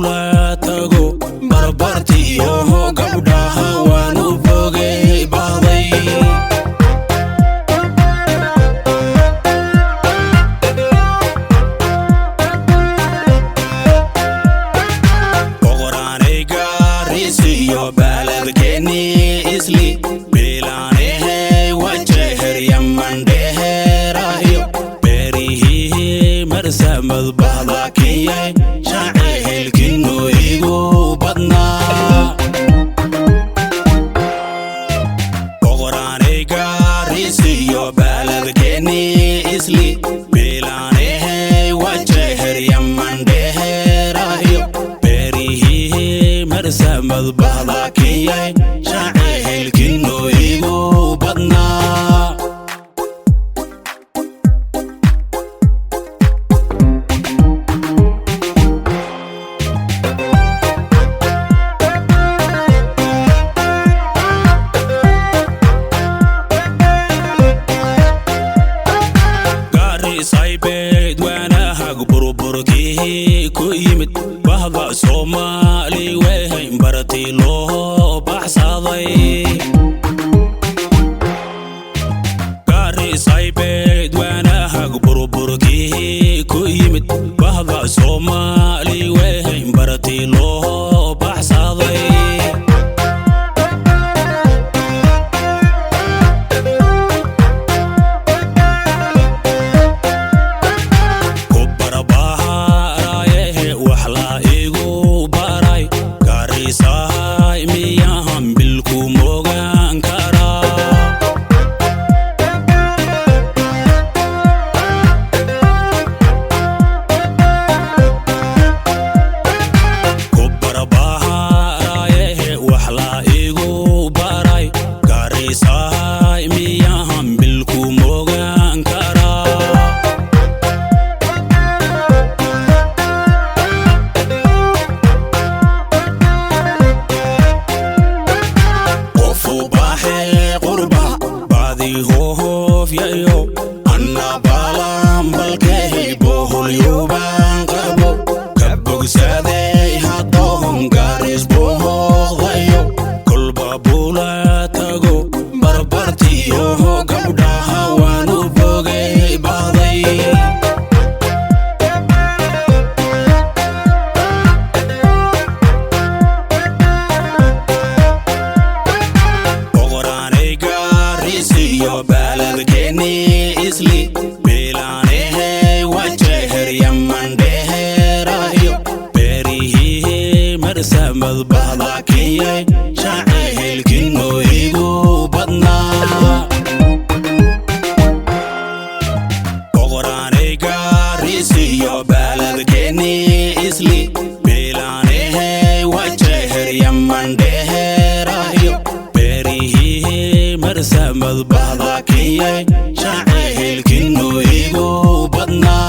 bula tago barbarti yo gabdhaha waan u bogay baaday boqoraanay gaarisi yo baladkeeni isli bilaanay wajeher yamandheerayo berihi marsamad bahdakiyay shaceelkinu igu badnaa boqoraanay gaarisi yo baladkeeni isli bilaanay wajeher yamandheerayo berihi marsamad bahdakiyay shaceelkinu igu badnaa saybed wana hag burburki ku yimid bahda Soomaali weyn barati loo baxsaday gaari saybed wana hag burburki ku yimid bahda Soomaali weyn barati loo baxsaday hof yayo anna balan balkay bohol yuban qabo kabogsaday hadoon garis bohdayo kulba bula tago barbarti yo gabdhaha waan u bogay baaday boqoraanay gaarisi yo baladkeeni isli bilaanay wajeher yamandheerayo berihi marsamad bahdakiyay shaceelkinu igu badnaa boqoraanay gaarisi yo baladkeeni isli bilaanay wajeher yamandheerayo berihi marsamad bahdakiyay shaceelkinu igu badnaa